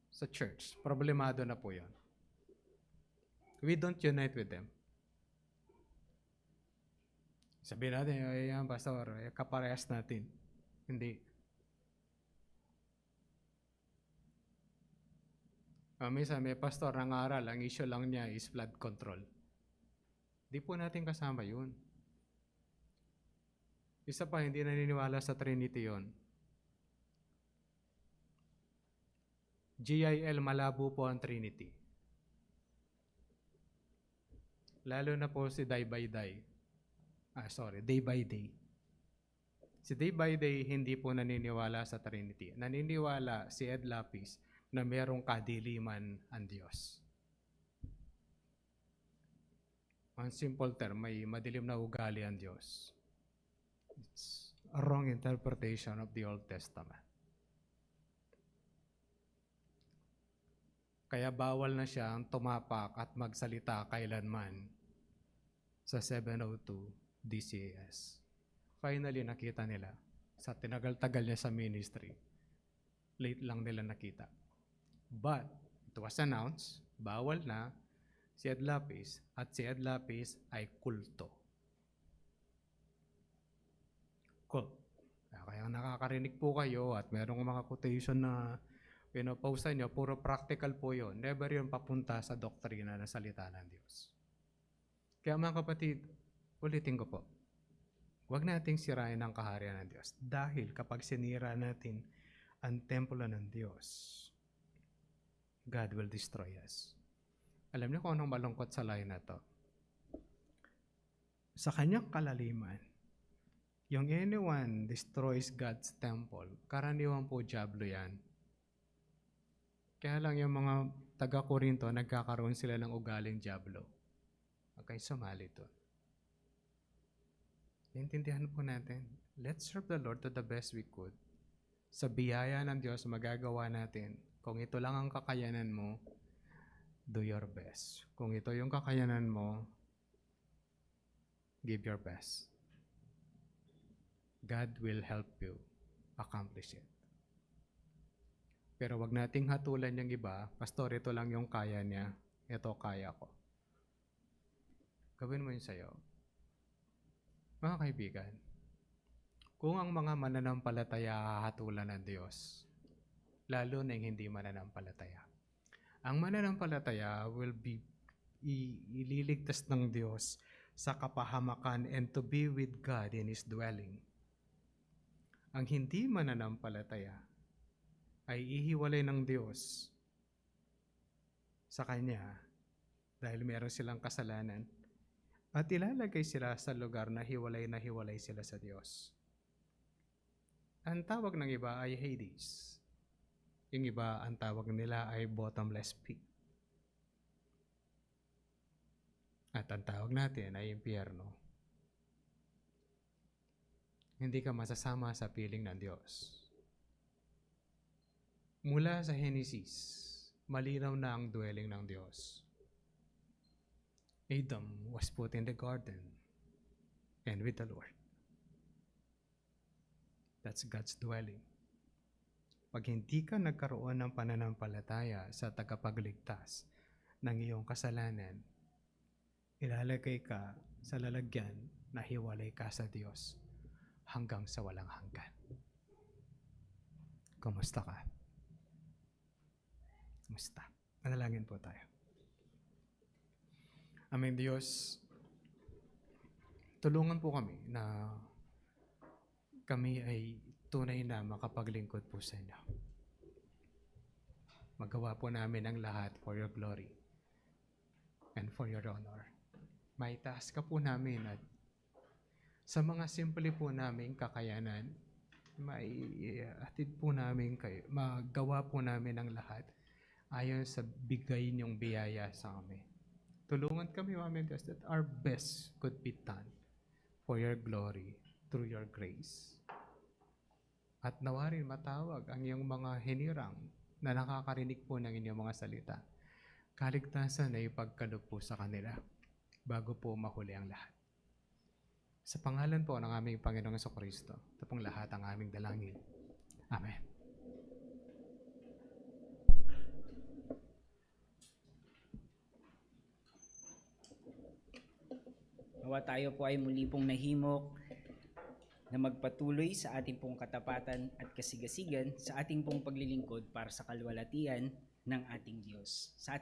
sa church, problemado na po yun. We don't unite with them. Sabihin natin, ayan, pastor, kaparehas natin. Hindi. Minsan may pastor nangaral, ang issue lang niya is flood control. Di po natin kasama yun. Isa pa, hindi naniniwala sa Trinity yun. GIL, malabo po ang Trinity. Lalo na po si Day by Day. Day by Day. Si Day by Day, hindi po naniniwala sa Trinity. Naniniwala si Ed Lapis na merong kadiliman ang Diyos. On simple term, may madilim na ugali ang Diyos. It's a wrong interpretation of the Old Testament. Kaya bawal na siyang tumapak at magsalita kailanman sa 702 DCAS. Finally, nakita nila. Sa tinagal-tagal niya sa ministry, late lang nila nakita. But, it was announced, bawal na si Ed Lapis, at si Ed Lapis ay kulto. Cult. Kaya nakakarinig po kayo at merong mga quotation na pinopost nyo, puro practical po yun. Never yun papunta sa doktrina na salita ng Diyos. Kaya mga kapatid, ulitin ko po, huwag nating sirain ang kaharian ng Diyos. Dahil kapag sinira natin ang templo ng Diyos, God will destroy us. Alam niyo kung anong malungkot sa line na to? Sa kanyang kalaliman, yung anyone destroys God's temple, karaniwan po diablo yan. Kaya lang yung mga taga-Korinto, nagkakaroon sila ng ugaling diablo. Okay, sumali to. Naintindihan po natin. Let's serve the Lord to the best we could. Sa biyaya ng Diyos, magagawa natin. Kung ito lang ang kakayanan mo, do your best. Kung ito yung kakayanan mo, give your best. God will help you accomplish it. Pero wag nating hatulan yung iba, pastor, ito lang yung kaya niya, ito kaya ko. Gawin mo yun sa'yo. Mga kaibigan, kung ang mga mananampalataya hahatulan ng Diyos, lalo na yung hindi mananampalataya. Ang mananampalataya will be ililigtas ng Diyos sa kapahamakan and to be with God in His dwelling. Ang hindi mananampalataya ay ihiwalay ng Diyos sa Kanya dahil meron silang kasalanan at ilalagay sila sa lugar na hiwalay sila sa Diyos. Ang tawag ng iba ay Hades. Yung iba, ang tawag nila ay bottomless pit. At ang tawag natin ay impyerno. Hindi ka masasama sa piling ng Diyos. Mula sa Genesis, malinaw na ang dwelling ng Diyos. Adam was put in the garden and with the Lord. That's God's dwelling. Pag hindi ka nagkaroon ng pananampalataya sa tagapagligtas ng iyong kasalanan, ilalagay ka sa lalagyan na hiwalay ka sa Diyos hanggang sa walang hanggan. Kumusta ka? Kumusta? Manalangin po tayo. Aming Diyos, tulungan po kami na kami ay tunay na makapaglingkod po sa inyo. Magawa po namin ang lahat for your glory and for your honor. Maitaas ka po namin at sa mga simple po naming kakayanan, maiatid po namin kayo, magawa po namin ang lahat ayon sa bigay niyong biyaya sa amin. Tulungan kami, Amen Diyos, that our best could be done for your glory through your grace. At nawa rin matawag ang iyong mga hinirang na nakakarinig po ng inyong mga salita. Kaligtasan ay ipagkaloob po sa kanila bago po mahuli ang lahat. Sa pangalan po ng aming Panginoong Jesucristo, ito pong lahat ang aming dalangin. Amen. Nawa tayo po ay muli pong nahimok na magpatuloy sa ating pong katapatan at kasigasigan sa ating pong paglilingkod para sa kalwalatian ng ating Diyos. Sa ating